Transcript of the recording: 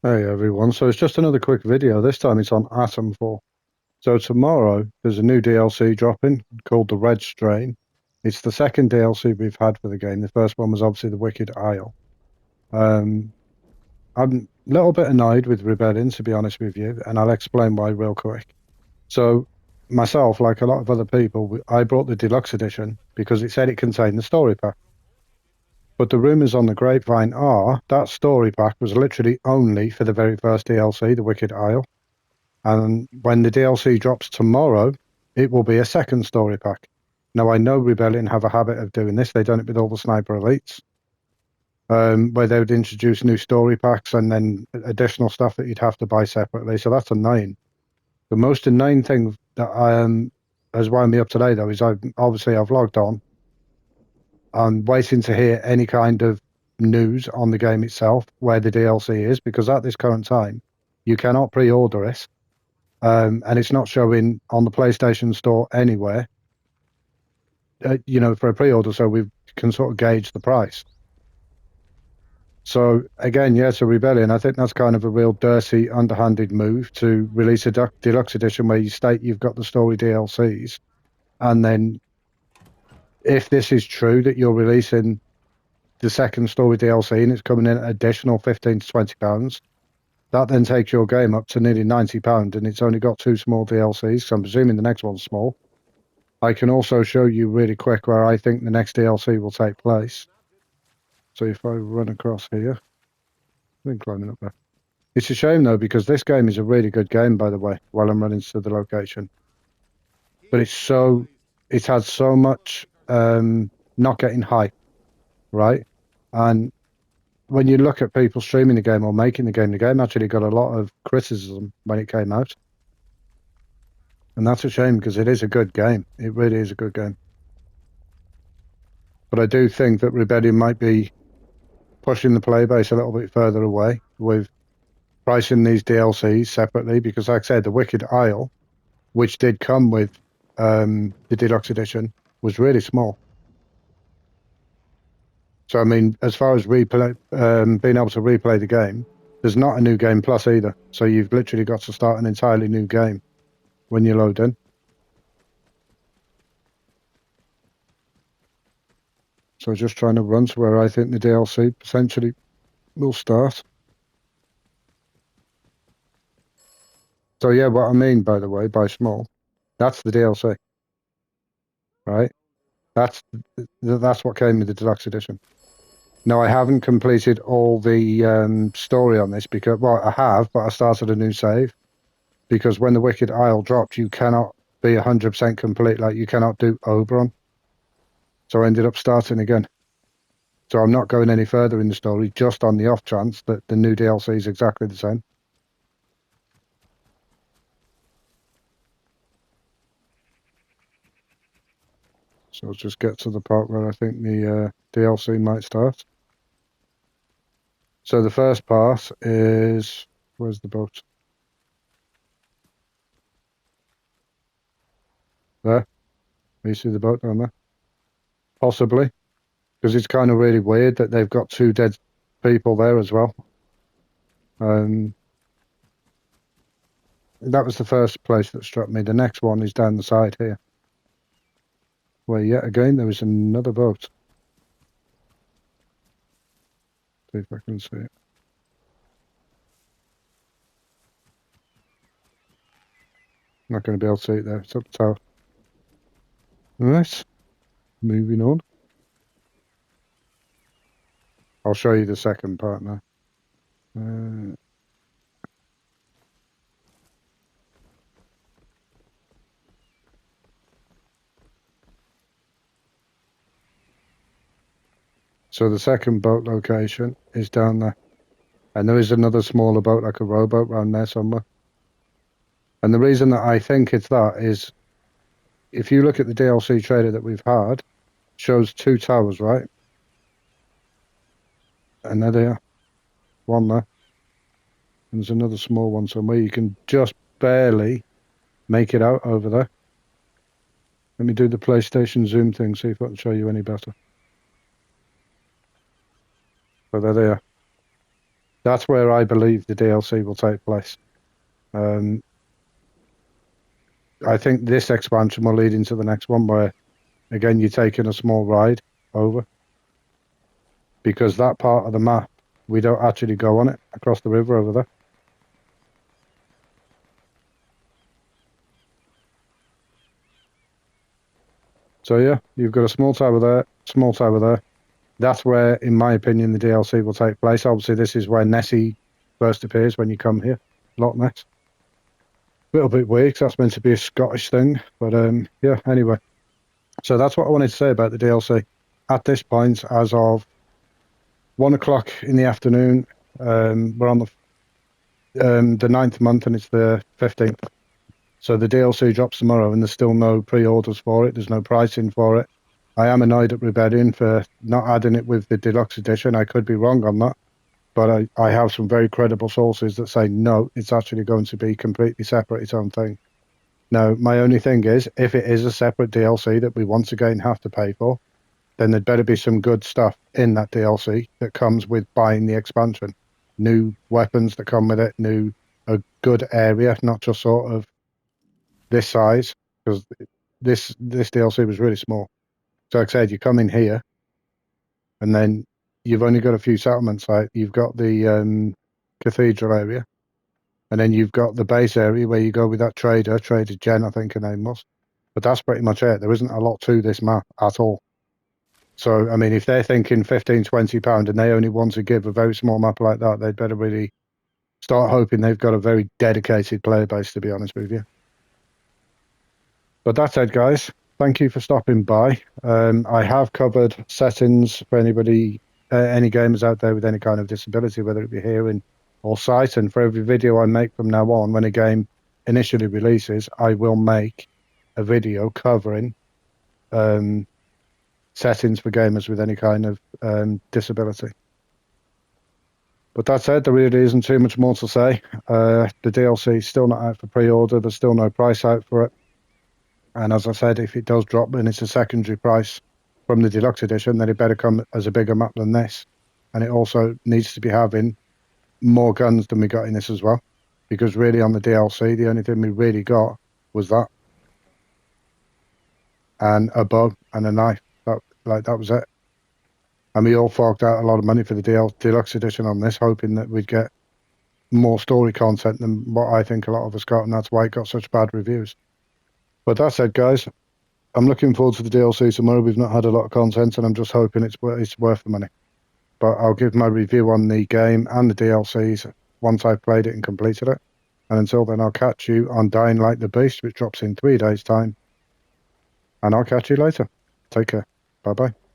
Hey everyone, so it's just another quick video. This time it's on Atomfall. So tomorrow there's a new DLC dropping called the Red Strain. It's the second DLC we've had for the game. The first one was obviously the Wicked Isle. Um, I'm a little bit annoyed with Rebellion, to be honest with you, and I'll explain why real quick. So myself, like a lot of other people, I bought the deluxe edition because it said it contained the story pack. But the rumors on the grapevine are that story pack was literally only for the very first DLC, the Wicked Isle. And when the DLC drops tomorrow, it will be a second story pack. Now, I know Rebellion have a habit of doing this. They've done it with all the Sniper Elites, where they would introduce new story packs and then additional stuff that you'd have to buy separately. So that's annoying. The most annoying thing that has wound me up today, though, is I've logged on. I'm waiting to hear any kind of news on the game itself, where the DLC is, because at this current time, you cannot pre-order it. And it's not showing on the PlayStation Store anywhere, for a pre-order, so we can sort of gauge the price. So again, yeah, it's a Rebellion. I think that's kind of a real dirty, underhanded move to release a deluxe edition where you state you've got the story DLCs, and then if this is true that you're releasing the second story DLC and it's coming in at additional £15 to £20, that then takes your game up to nearly £90, and it's only got two small DLCs. So I'm presuming the next one's small. I can also show you really quick where I think the next DLC will take place. So if I run across here, I've been climbing up there. It's a shame though, because this game is a really good game, by the way, while I'm running to the location. But it's had so much not getting hype, right? And when you look at people streaming the game or making the game actually got a lot of criticism when it came out. And that's a shame because it is a good game. It really is a good game. But I do think that Rebellion might be pushing the player base a little bit further away with pricing these DLCs separately, because like I said, the Wicked Isle, which did come with the deluxe edition, was really small. So I mean, as far as replay, being able to replay the game, there's not a new game plus either. So you've literally got to start an entirely new game when you load in. So just trying to run to where I think the DLC potentially will start. So yeah, what I mean, by the way, by small, that's the DLC, right? That's what came with the deluxe edition. No, I haven't completed all the story on this because, well, I have, but I started a new save because when the Wicked Isle dropped, you cannot be 100% complete. Like you cannot do Oberon. So I ended up starting again. So I'm not going any further in the story, just on the off chance that the new DLC is exactly the same. So let's just get to the part where I think the DLC might start. So the first part is, where's the boat? There. You see the boat down there? Possibly. Because it's kind of really weird that they've got two dead people there as well. That was the first place that struck me. The next one is down the side here, where yet again there is another boat. See if I can see it. I'm not going to be able to see it there. It's up the tower. All right, moving on. I'll show you the second part now. So the second boat location is down there. And there is another smaller boat, like a rowboat, around there somewhere. And the reason that I think it's that is, if you look at the DLC trailer that we've had, shows two towers, right? And there they are. One there. And there's another small one somewhere. You can just barely make it out over there. Let me do the PlayStation zoom thing, see if I can show you any better. So there they are. That's where I believe the DLC will take place. I think this expansion will lead into the next one where, again, you're taking a small ride over. Because that part of the map, we don't actually go on it across the river over there. So yeah, you've got a small tower there, small tower there. That's where, in my opinion, the DLC will take place. Obviously, this is where Nessie first appears when you come here, Loch Ness. A little bit weird, 'cause that's meant to be a Scottish thing. But yeah, anyway. So that's what I wanted to say about the DLC. At this point, as of 1 o'clock in the afternoon, we're on the 9th month and it's the 15th. So the DLC drops tomorrow and there's still no pre-orders for it. There's no pricing for it. I am annoyed at Rebellion for not adding it with the deluxe edition. I could be wrong on that. But I have some very credible sources that say, no, it's actually going to be completely separate, its own thing. Now, my only thing is, if it is a separate DLC that we once again have to pay for, then there'd better be some good stuff in that DLC that comes with buying the expansion. New weapons that come with it, a good area, not just sort of this size, because this DLC was really small. So like I said, you come in here, and then you've only got a few settlements. Like you've got the cathedral area, and then you've got the base area where you go with that Trader Jen, I think her name was. But that's pretty much it. There isn't a lot to this map at all. So, I mean, if they're thinking £15, £20 and they only want to give a very small map like that, they'd better really start hoping they've got a very dedicated player base, to be honest with you. But that said, guys, thank you for stopping by. I have covered settings for anybody, any gamers out there with any kind of disability, whether it be hearing or sight. And for every video I make from now on, when a game initially releases, I will make a video covering settings for gamers with any kind of disability. But that said, there really isn't too much more to say. The DLC is still not out for pre-order. There's still no price out for it. And as I said, if it does drop and it's a secondary price from the deluxe edition, then it better come as a bigger map than this. And it also needs to be having more guns than we got in this as well. Because really on the DLC, the only thing we really got was that. And a bow and a knife. That was it. And we all forked out a lot of money for the deluxe edition on this, hoping that we'd get more story content than what I think a lot of us got, and that's why it got such bad reviews. But that said, guys, I'm looking forward to the DLC tomorrow. We've not had a lot of content, and I'm just hoping it's worth the money. But I'll give my review on the game and the DLCs once I've played it and completed it. And until then, I'll catch you on Dying Light the Beast, which drops in 3 days' time. And I'll catch you later. Take care. Bye-bye.